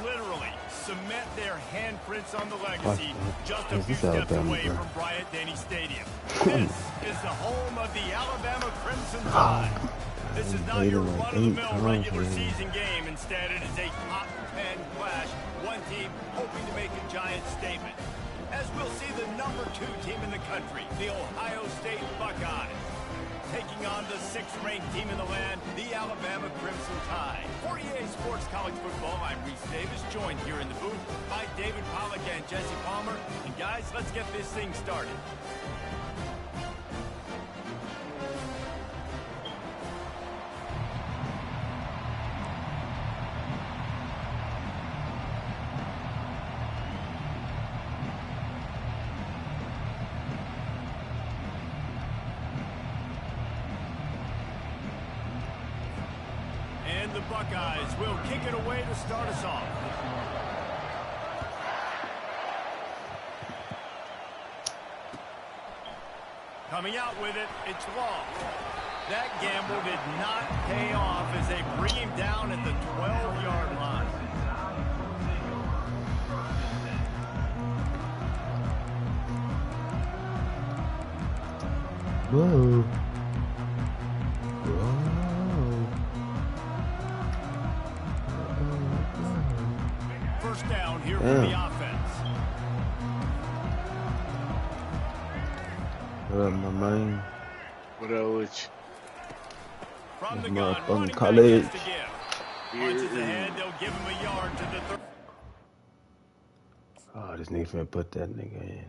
literally cement their handprints on the legacy just a few steps away from Bryant-Denny Stadium. This is the home of the Alabama Crimson Tide. This is not your run-of-the-mill regular season game. Instead, it is a top 10 clash. One team hoping to make a giant statement. As we'll see the number 2 team in the country, the Ohio State Buckeyes, taking on the 6th-ranked team in the land, the Alabama Crimson Tide. For EA Sports College Football, I'm Reese Davis, joined here in the booth by David Pollack and Jesse Palmer. And guys, let's get this thing started. The Buckeyes will kick it away to start us off. Coming out with it, it's long. That gamble did not pay off as they bring him down at the 12-yard line. Whoa. Down here for the offense. What up, my man? What up with you? From the gun, running college. Punches ahead, they'll give him a yard to the third. Oh, this nigga finna put that nigga in.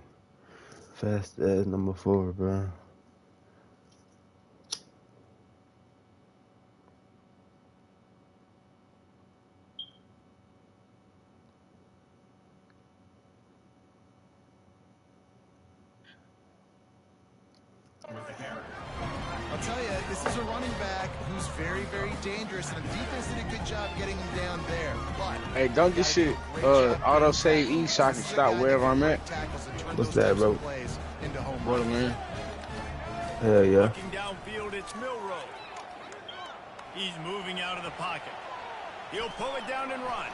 Fast as number 4, bro. I'll tell you, this is a running back who's very, very dangerous, and the defense did a good job getting him down there. But hey, don't this shit auto save E so I can stop wherever I'm at? What's that, bro? What, man? Hell yeah. Looking downfield, it's Milrow. He's moving out of the pocket. He'll pull it down and run.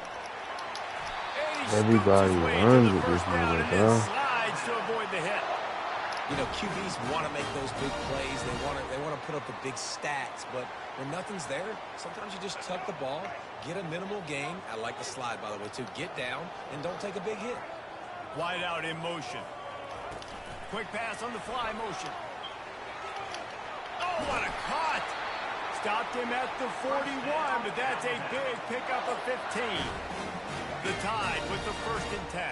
Everybody runs with this nigga, bro. Slides to avoid the hit. You know, QBs want to make those big plays. They want to put up the big stats. But when nothing's there, sometimes you just tuck the ball, get a minimal gain. I like the slide, by the way, too. Get down and don't take a big hit. Wide out in motion. Quick pass on the fly motion. Oh, what a cut! Stopped him at the 41, but that's a big pickup of 15. The Tide with the 1st and 10.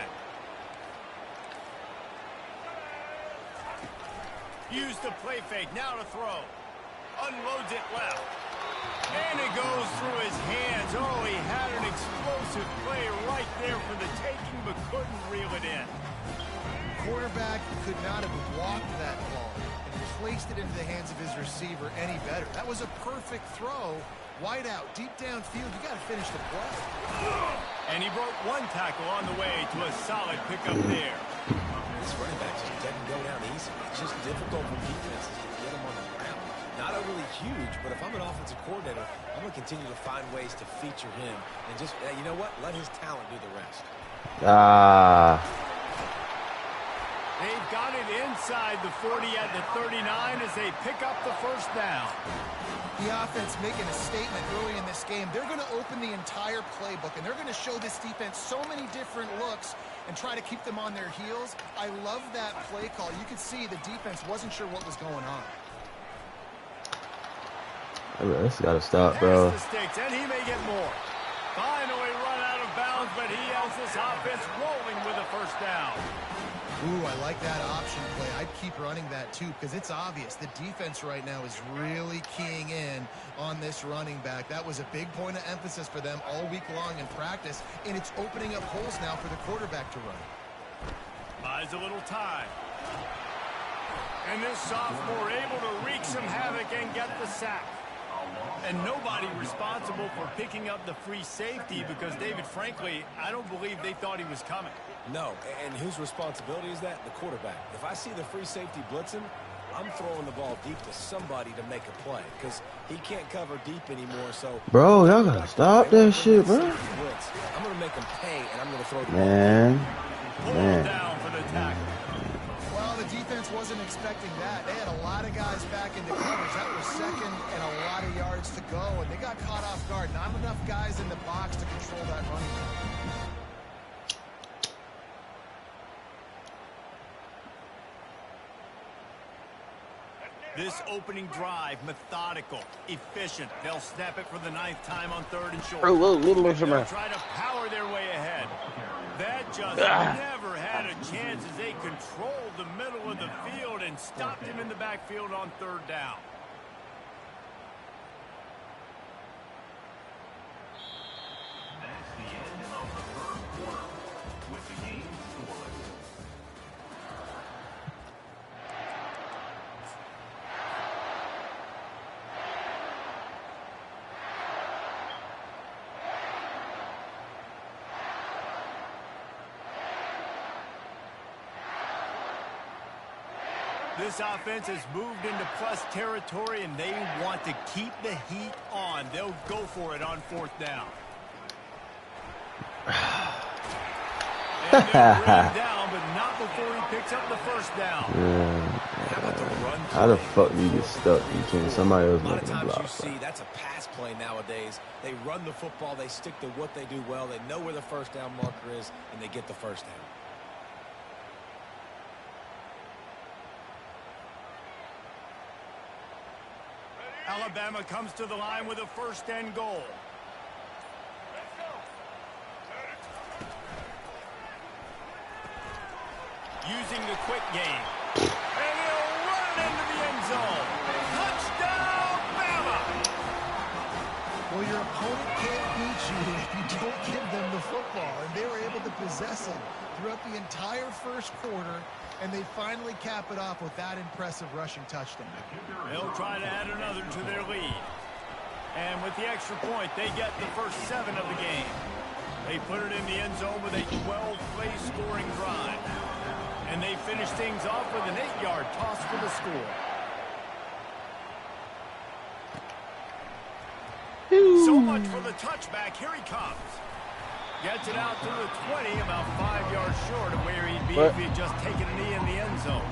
Use the play fake, now to throw. Unloads it left. And it goes through his hands. Oh, he had an explosive play right there for the taking, but couldn't reel it in. Quarterback could not have walked that ball and placed it into the hands of his receiver any better. That was a perfect throw. Wide out, deep downfield. You got to finish the play. And he broke one tackle on the way to a solid pickup there. This running back just doesn't go down easy. It's just difficult for defenses to get him on the ground. Not overly huge, but if I'm an offensive coordinator, I'm going to continue to find ways to feature him and just, you know what, let his talent do the rest. They've got it inside the 40 at the 39 as they pick up the 1st down. The offense making a statement early in this game. They're going to open the entire playbook, and they're going to show this defense so many different looks and try to keep them on their heels. I love that play call. You could see the defense wasn't sure what was going on. That's got to stop, bro. And he may get more. Finally run out of bounds, but he has this offense rolling with a 1st down. Ooh, I like that option play. I'd keep running that too because it's obvious the defense right now is really keying in on this running back. That was a big point of emphasis for them all week long in practice, and it's opening up holes now for the quarterback to run. Buys a little time. And this sophomore able to wreak some havoc and get the sack. And nobody responsible for picking up the free safety because, David, frankly, I don't believe they thought he was coming. No, and whose responsibility is that? The quarterback. If I see the free safety blitzing, I'm throwing the ball deep to somebody to make a play because he can't cover deep anymore. So, bro, y'all gotta stop that shit, bro. I'm going to make him pay, and I'm going to throw the ball. Man. Down for the tackle. Well, the defense wasn't expecting that. They had a lot of guys back into coverage. That was second and a lot of yards to go, and they got caught off guard. Not enough guys in the box to control that running game. This opening drive, methodical, efficient. They'll snap it for the 9th time on 3rd and short. They'll try to power their way ahead. That just never had a chance as they controlled the middle of the field and stopped him in the backfield on 3rd down. That's the end of the 3rd quarter with the game scoreless. This offense has moved into plus territory, and they want to keep the heat on. They'll go for it on 4th down. And they'll bring him down, but not before he picks up the 1st down. How about the run play? How the fuck do you get stuck between somebody else A lot of making a times block? you see that's a pass play nowadays. They run the football, they stick to what they do well, they know where the 1st down marker is, and they get the 1st down. Alabama comes to the line with a 1st and goal. Using the quick game. And he'll run it into the end zone. Touchdown, Bama! Well, your opponent can't beat you if you don't give them the football, and they were able to possess it throughout the entire 1st quarter, and they finally cap it off with that impressive rushing touchdown. They'll try to add another to their lead. And with the extra point, they get the first 7 of the game. They put it in the end zone with a 12-play scoring drive. And they finish things off with an 8-yard toss for the score. So much for the touchback. Here he comes. Gets it out to the 20, about 5 yards short of where he'd be if he had just taken a knee in the end zone.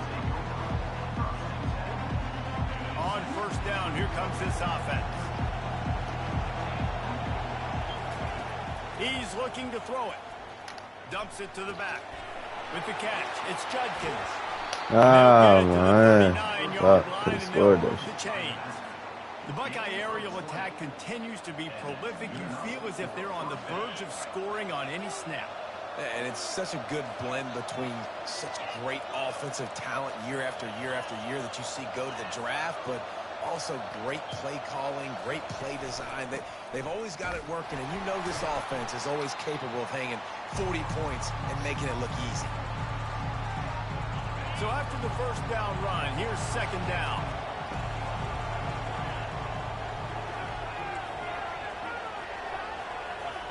On 1st down, here comes this offense. He's looking to throw it. Dumps it to the back. With the catch, it's Judkins. Oh, man. Fuck, could have scored that shit. The Buckeye aerial attack continues to be prolific. You feel as if they're on the verge of scoring on any snap. And it's such a good blend between such great offensive talent year after year after year that you see go to the draft, but also great play calling, great play design. They've always got it working, and you know this offense is always capable of hanging 40 points and making it look easy. So after the 1st down run, here's 2nd down.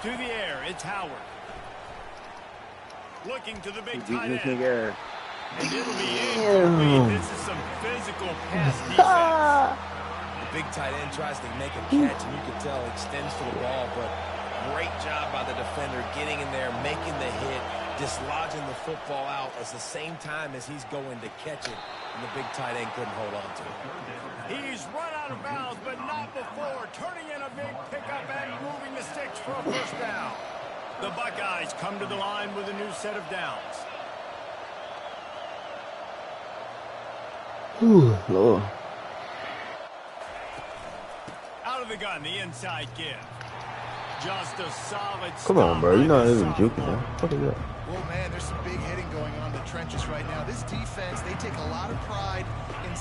To the air, it's Howard. Looking to the big tight end. And it'll be incomplete. This is some physical pass defense. The big tight end tries to make a catch, and you can tell extends for the ball, but great job by the defender getting in there, making the hit, dislodging the football out at the same time as he's going to catch it, and the big tight end couldn't hold on to it. He's run out of bounds, but not before. Turning in a big pickup and moving the sticks for a 1st down. The Buckeyes come to the line with a new set of downs. Ooh, Lord. Out of the gun, the inside give. Just a solid Come on, bro. You're not even juking, man. Fuck it up. Well, man, there's some big hitting going on in the trenches right now. This defense, they take a lot of pride in...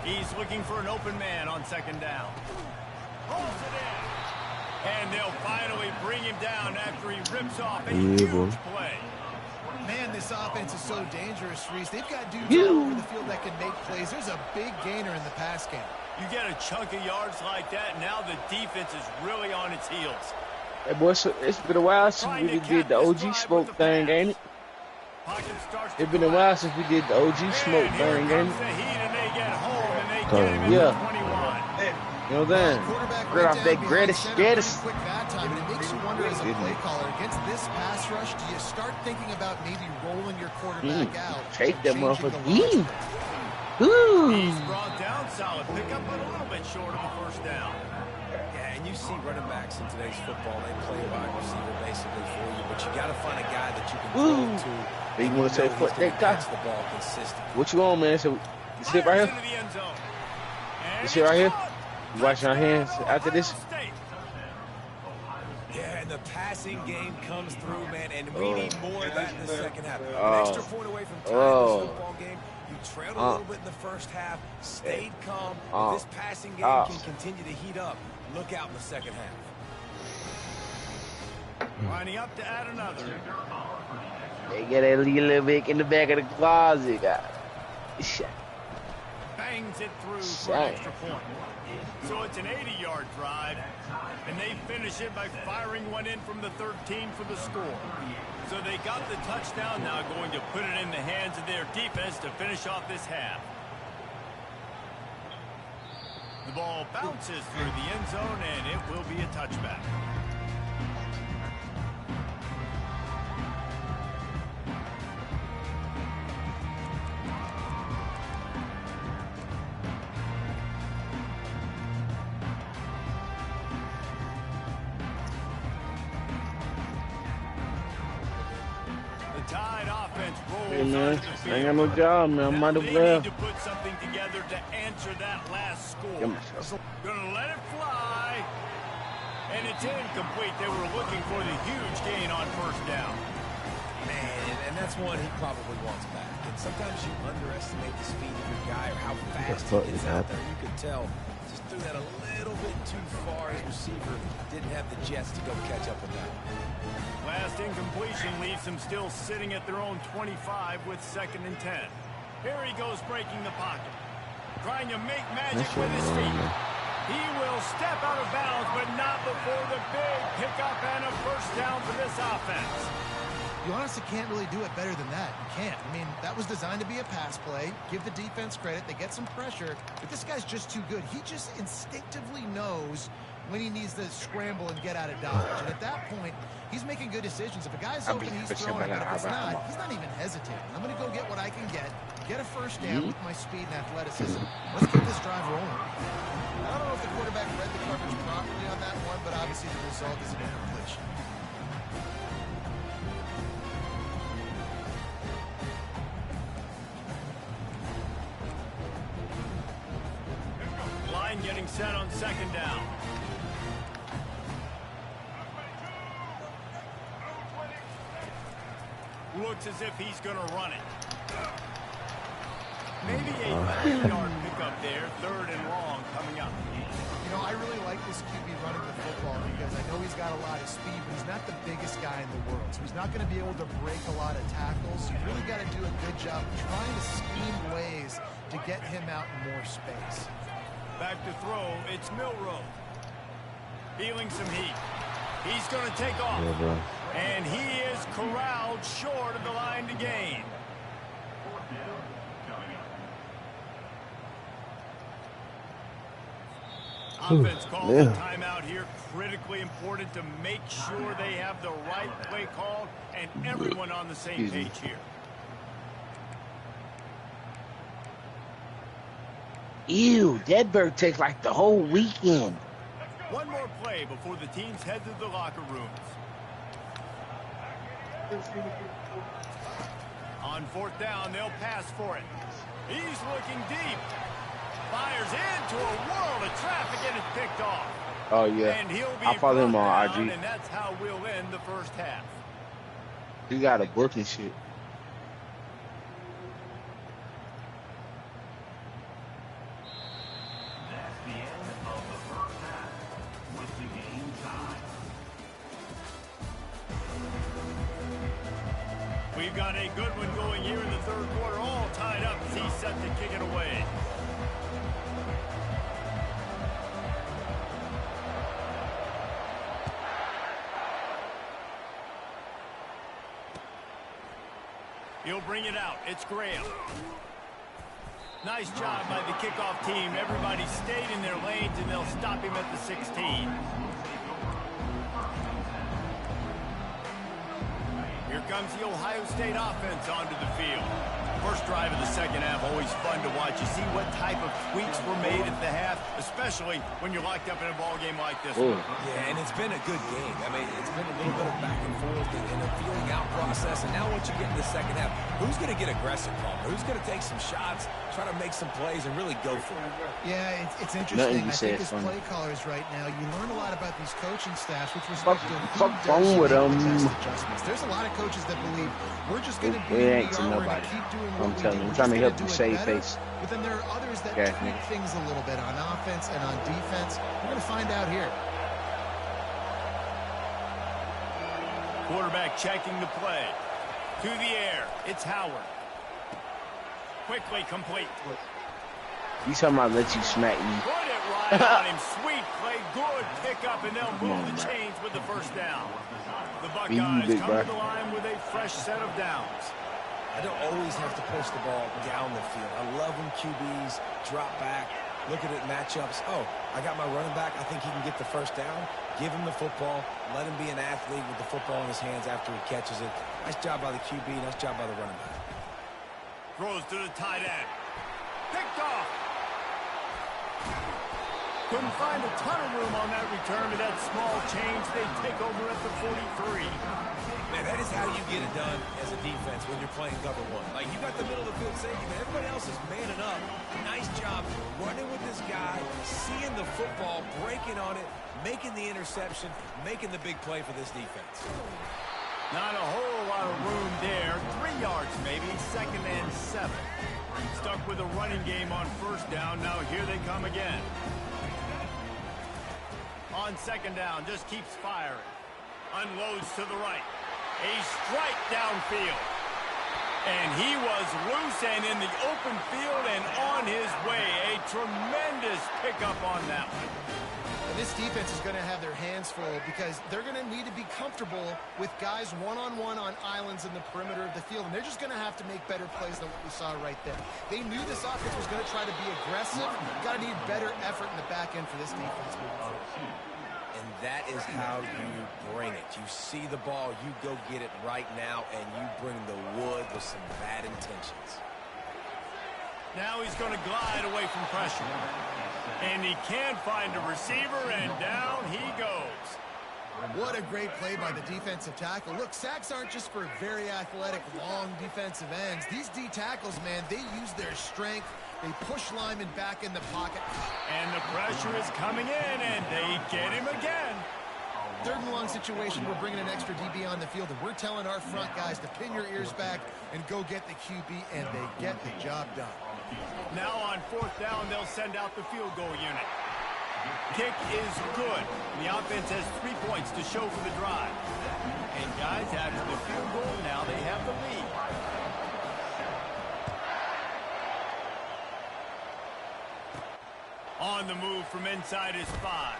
He's looking for an open man on 2nd down. Rolls it in. And they'll finally bring him down after he rips off a huge play. Man, this offense is so dangerous, Reese. They've got dudes all over the field that can make plays. There's a big gainer in the pass game. You get a chunk of yards like that, now the defense is really on its heels. Hey, boy, it's been a while since we did the OG smoke thing, ain't it? It's been a while since we did the OG smoke thing, ain't it? And they get home Starting Yeah. 21. You know what I'm saying? Quarterback Right off down that behind greatest, center, pretty greatest. quick that time, and it makes you wonder as a play caller against this pass rush, do you start thinking about maybe rolling your quarterback out Take and that changing the motherfucker. launch Yee. pad? Ooh. He's brought down solid pickup, but a little bit short of the first down. Yeah, and you see running backs in today's football, they play wide receiver basically for you, but you got to find a guy that you can throw to. They and want to say he's foot gonna neck catch top. the ball consistently. What you on, man? So, you sit right Fires here? into the end zone. And You sit right here? caught. You washing your hands Touchdown, after this? Ohio State. Yeah, and the passing game comes through, man, and we need more of that in the second half. An Oh. extra point away from tying Oh. this football game. You trailed a little bit in the first half, stayed calm. Oh. If this passing game Oh. can continue to heat up, look out in the second half. Lining up to add another. They get a little bit in the back of the closet, guys. Shit. Bangs it through for an extra point. So it's an 80-yard drive, and they finish it by firing one in from the 13 for the score. So they got the touchdown, now going to put it in the hands of their defense to finish off this half. The ball bounces through the end zone, and it will be a touchback. Tide offense rolls Hey, man. onto the I field. ain't got no job, man. I'm Now out of they breath. need to put something together to answer that last score. Give myself. Gonna let it fly. And it's incomplete. They were looking for the huge gain on first down. Man, and that's one he probably wants back. And sometimes you underestimate the speed of your guy or how fast he fuck gets is out happening? there. You could tell just threw that a little bit too far. His receiver didn't have the jets to go catch up with that. Last incompletion leaves them still sitting at their own 25 with 2nd and 10. Here he goes breaking the pocket. Trying to make magic with his feet. He will step out of bounds, but not before the big pickup and a first down for this offense. You honestly can't really do it better than that. You can't. I mean, that was designed to be a pass play. Give the defense credit. They get some pressure. But this guy's just too good. He just instinctively knows when he needs to scramble and get out of dodge. And at that point, he's making good decisions. If a guy's open, he's throwing it. But if it's not, he's not even hesitating. I'm going to go get what I can get a first down with my speed and athleticism. Let's keep this drive rolling. I don't know if the quarterback read the coverage properly on that one, but obviously the result is an incompletion. Line getting set on 2nd down. Looks as if he's going to run it. Maybe a 3-yard pickup there, 3rd and long coming up. You know, I really like this QB running the football because I know he's got a lot of speed, but he's not the biggest guy in the world. So he's not going to be able to break a lot of tackles. You've really got to do a good job trying to scheme ways to get him out in more space. Back to throw, it's Milrow. Feeling some heat. He's going to take off. Yeah, bro. And he is corralled short of the line to gain. Offense calls a timeout here. Critically important to make sure they have the right play called and everyone on the same page here. Ew, that bird takes like the whole weekend. One more play before the teams head to the locker rooms. On 4th down, they'll pass for it. He's looking deep. Fires into a world of traffic and it's picked off. Oh, yeah. And he'll be I follow him on down, IG. and that's how we'll end the first half. He got a book and shit. That's the end of the first half with the game tied. We've got a good one going here in the 3rd quarter, all tied up as he's set to kick it away. He'll bring it out. It's Graham. Nice job by the kickoff team. Everybody stayed in their lanes, and they'll stop him at the 16. Here comes the Ohio State offense onto the field. First drive of the second half, always fun to watch. You see what type of tweaks were made at the half, especially when you're locked up in a ball game like this one. Yeah, and it's been a good game. I mean, it's been a little bit of back and forth and a feeling out process. And now once you get in the second half, who's going to get aggressive, Palmer? Who's going to take some shots, try to make some plays, and really go for it? Yeah, it's interesting. I think as play callers right now, you learn a lot about these coaching staffs with respect to who does make the best adjustments. There's a lot of coaches that believe we're just going to be in the we're going to keep doing what we do. I'm trying to help you save face. But then there are others that tweak things a little bit on offense and on defense. We're going to find out here. Quarterback checking the play. To the air. It's Howard. Quickly complete. You talking about let you smack me? Put it right on him. Sweet play. Good pickup, and they'll move the chains with the first down. The Buckeyes come to the line with a fresh set of downs. I don't always have to push the ball down the field. I love when QBs drop back, look at it matchups. Oh, I got my running back. I think he can get the first down. Give him the football. Let him be an athlete with the football in his hands after he catches it. Nice job by the QB. Nice job by the running back. Throws to the tight end. Picked off. Couldn't find a ton of room on that return, but that small change, they take over at the 43. Man, that is how you get it done as a defense when you're playing cover one. Like, you got the middle of the field safety, man. Everybody else is manning up. Nice job running with this guy, seeing the football, breaking on it, making the interception, making the big play for this defense. Not a whole lot of room there. 3 yards maybe, 2nd and 7. Stuck with a running game on first down. Now here they come again. On 2nd down, just keeps firing. Unloads to the right. A strike downfield. And he was loose and in the open field and on his way. A tremendous pickup on that one. And this defense is going to have their hands full because they're going to need to be comfortable with guys one-on-one on islands in the perimeter of the field. And they're just going to have to make better plays than what we saw right there. They knew this offense was going to try to be aggressive. Got to need better effort in the back end for this defense moving forward. And that is how you bring it. You see the ball, you go get it right now, and you bring the wood with some bad intentions. Now he's going to glide away from pressure. And he can't find a receiver, and down he goes. What a great play by the defensive tackle. Look, sacks aren't just for very athletic, long defensive ends. These D tackles, man, they use their strength. They push linemen back in the pocket. And the pressure is coming in, and they get him again. 3rd and long situation, we're bringing an extra DB on the field, and we're telling our front guys to pin your ears back and go get the QB, and they get the job done. Now on 4th down, they'll send out the field goal unit. Kick is good. The offense has 3 points to show for the drive. And guys, after the field goal, now they have the lead. On the move from inside his 5.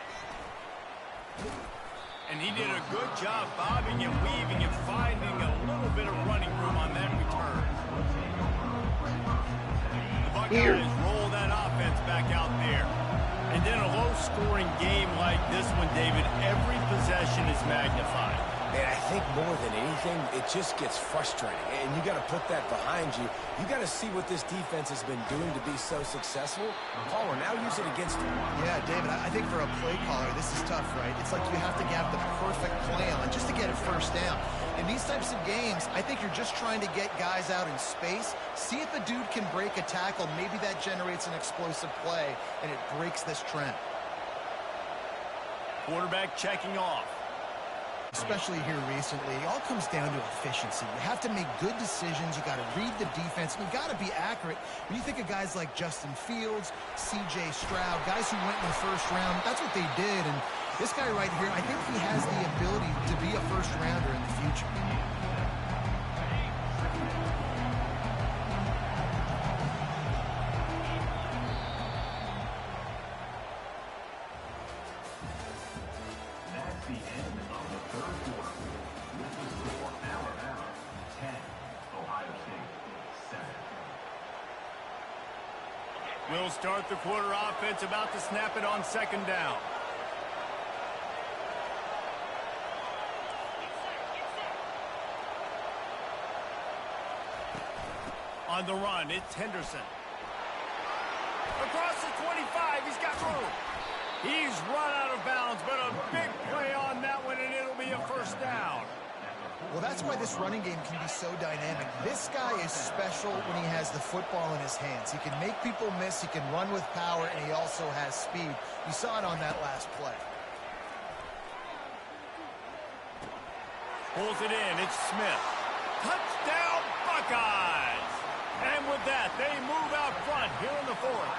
And he did a good job bobbing and weaving and finding a little bit of running room on that return. The Buckeyes roll that offense back out there. And then a low-scoring game like this one, David, every possession is magnified. And I think more than anything, it just gets frustrating. And you got to put that behind you. You got to see what this defense has been doing to be so successful. Palmer, now use it against him. Yeah, David, I think for a play caller, this is tough, right? It's like you have to have the perfect plan just to get a first down. In these types of games, I think you're just trying to get guys out in space, see if a dude can break a tackle. Maybe that generates an explosive play, and it breaks this trend. Quarterback checking off. Especially here recently, it all comes down to efficiency. You have to make good decisions. You got to read the defense, and you got to be accurate. When you think of guys like Justin Fields, C.J. Stroud, guys who went in the first round, that's what they did. And this guy right here, I think he has the ability to be a first-rounder in the future. That's the end of the 3rd quarter. With the score, Alabama 10, Ohio State 7. We'll start the quarter offense, about to snap it on second down. On the run, it's Henderson. Across the 25, he's got room. He's run out of bounds, but a big play on that one, and it'll be a first down. Well, that's why this running game can be so dynamic. This guy is special when he has the football in his hands. He can make people miss, he can run with power, and he also has speed. You saw it on that last play. Pulls it in, it's Smith. Touchdown, Buckeyes! And with that, they move out front here in the fourth.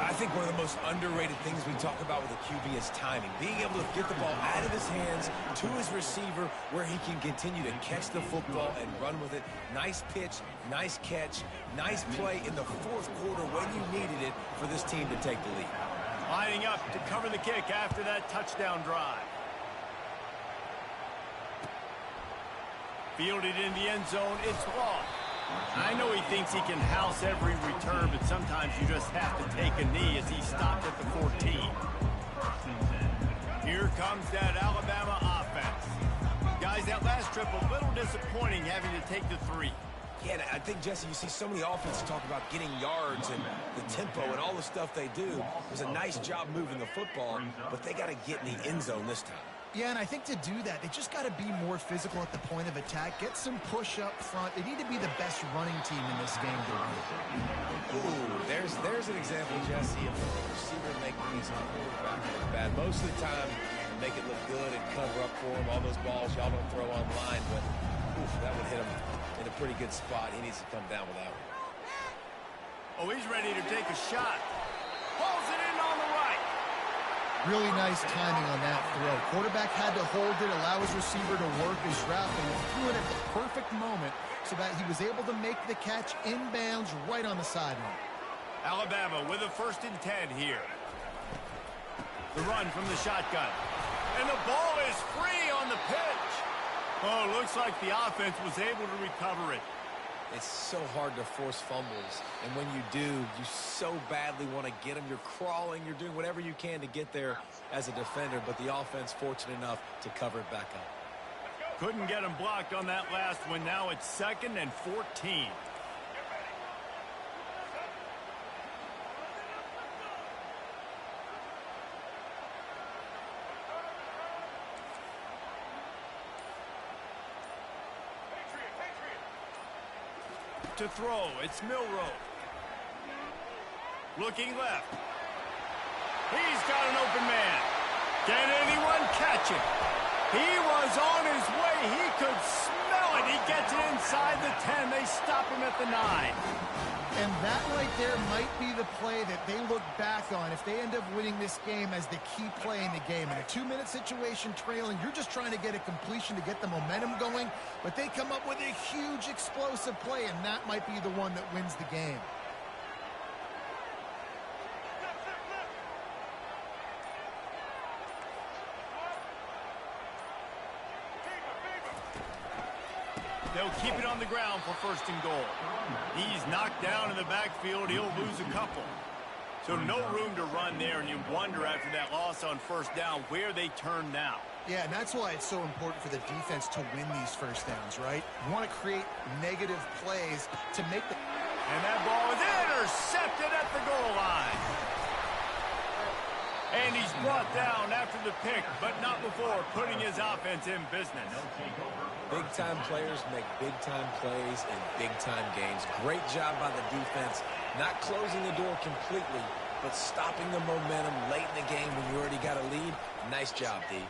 I think one of the most underrated things we talk about with a QB is timing. Being able to get the ball out of his hands to his receiver where he can continue to catch the football and run with it. Nice pitch, nice catch, nice play in the fourth quarter when you needed it for this team to take the lead. Lining up to cover the kick after that touchdown drive. Fielded in the end zone, it's Law. I know he thinks he can house every return, but sometimes you just have to take a knee as he stopped at the 14. Here comes that Alabama offense. Guys, that last trip a little disappointing having to take the 3. Yeah, I think, Jesse, you see so many offenses talk about getting yards and the tempo and all the stuff they do. It was a nice job moving the football, but they got to get in the end zone this time. Yeah, and I think to do that, they just got to be more physical at the point of attack, get some push up front. They need to be the best running team in this game. Ooh, there's an example, Jesse, of a receiver making his quarterback look bad. Most of the time, make it look good and cover up for him. All those balls y'all don't throw online, but oof, that would hit him in a pretty good spot. He needs to come down with that one. Oh, he's ready to take a shot. Pulls it in on the right. Really nice timing on that throw. Quarterback had to hold it, allow his receiver to work his route, and he threw it at the perfect moment so that he was able to make the catch inbounds right on the sideline. Alabama with a 1st and 10 here. The run from the shotgun. And the ball is free on the pitch. Oh, looks like the offense was able to recover it. It's so hard to force fumbles, and when you do, you so badly want to get them. You're crawling, you're doing whatever you can to get there as a defender, but the offense fortunate enough to cover it back up. Couldn't get him blocked on that last one. Now it's 2nd and 14. To throw, it's Milroe. Looking left. He's got an open man. Can anyone catch him? He was on his way. He could smell it. He gets it inside the 10. They stop him at the 9. And that right there might be the play that they look back on if they end up winning this game as the key play in the game. In a 2-minute situation trailing, you're just trying to get a completion to get the momentum going, but they come up with a huge explosive play, and that might be the one that wins the game. They'll keep it on the ground for 1st and goal. He's knocked down in the backfield. He'll lose a couple. So no room to run there, and you wonder after that loss on 1st down where they turn now. Yeah, and that's why it's so important for the defense to win these 1st downs, right? You want to create negative plays to make the... And that ball is intercepted at the goal line. And he's brought down after the pick, but not before putting his offense in business. Big-time players make big-time plays in big-time games. Great job by the defense, not closing the door completely, but stopping the momentum late in the game when you already got a lead. Nice job, D.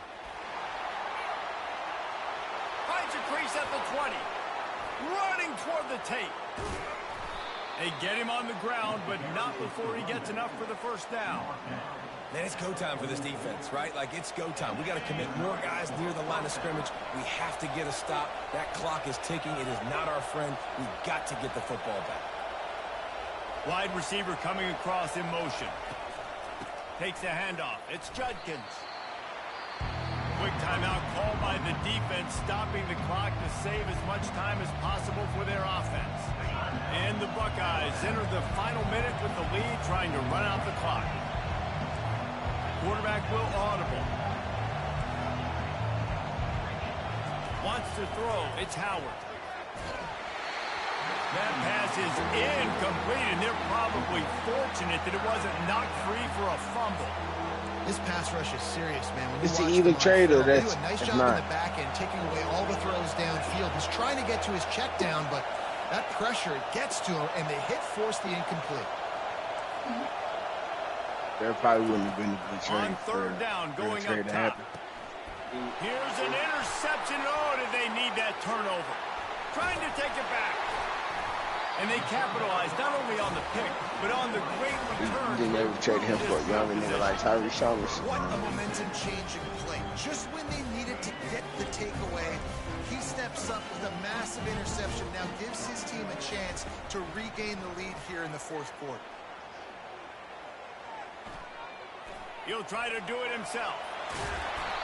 Finds a crease at the 20. Running toward the tape. They get him on the ground, but not before he gets enough for the 1st down. Man, it's go time for this defense, right? Like, it's go time. We got to commit more guys near the line of scrimmage. We have to get a stop. That clock is ticking. It is not our friend. We've got to get the football back. Wide receiver coming across in motion. Takes a handoff. It's Judkins. Quick timeout called by the defense, stopping the clock to save as much time as possible for their offense. And the Buckeyes enter the final minute with the lead, trying to run out the clock. Quarterback will audible. Wants to throw. It's Howard. That pass is incomplete, and they're probably fortunate that it wasn't knocked free for a fumble. This pass rush is serious, man. When It's the either trade or they that's do a nice job not. in the back end, taking away all the throws downfield. He's trying to get to his check down, but that pressure gets to him, and the hit forced the incomplete. There probably wouldn't have been a good trade. On third down, going up top. Here's an interception. Oh, did they need that turnover? Trying to take it back. And they capitalized not only on the pick, but on the great return. Didn't ever trade him for a younger nigga like Tyree Chalmers. What a momentum-changing play. Just when they needed to get the takeaway, he steps up with a massive interception. Now gives his team a chance to regain the lead here in the fourth quarter. He'll try to do it himself.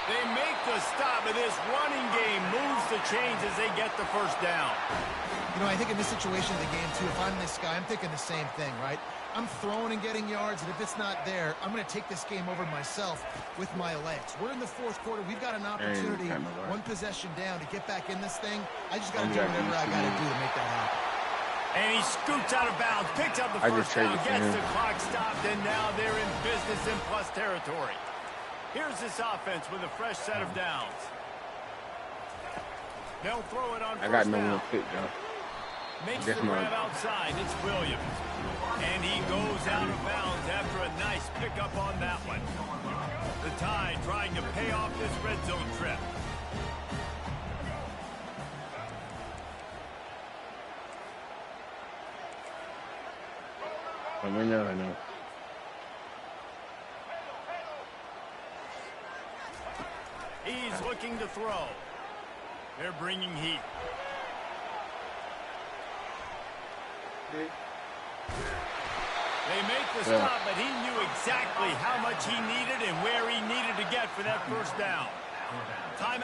They make the stop, and this running game moves the chains as they get the first down. You know, I think in this situation of the game, too, if I'm this guy, I'm thinking the same thing, right? I'm throwing and getting yards, and if it's not there, I'm going to take this game over myself with my legs. We're in the fourth quarter. We've got an opportunity, one possession down, to get back in this thing. I just got to do whatever I got to do to make that happen. And he scoots out of bounds, picks up the first down, gets the clock stopped, and now they're in business in plus territory. Here's this offense with a fresh set of downs. They'll throw it on first down. I got no one pick, though. Makes the grab outside. It's Williams. And he goes out of bounds after a nice pickup on that one. The Tide trying to pay off this red zone trip. I know. He's looking to throw. They're bringing heat. They make the stop, but he knew exactly how much he needed and where he needed to get for that first down. Time.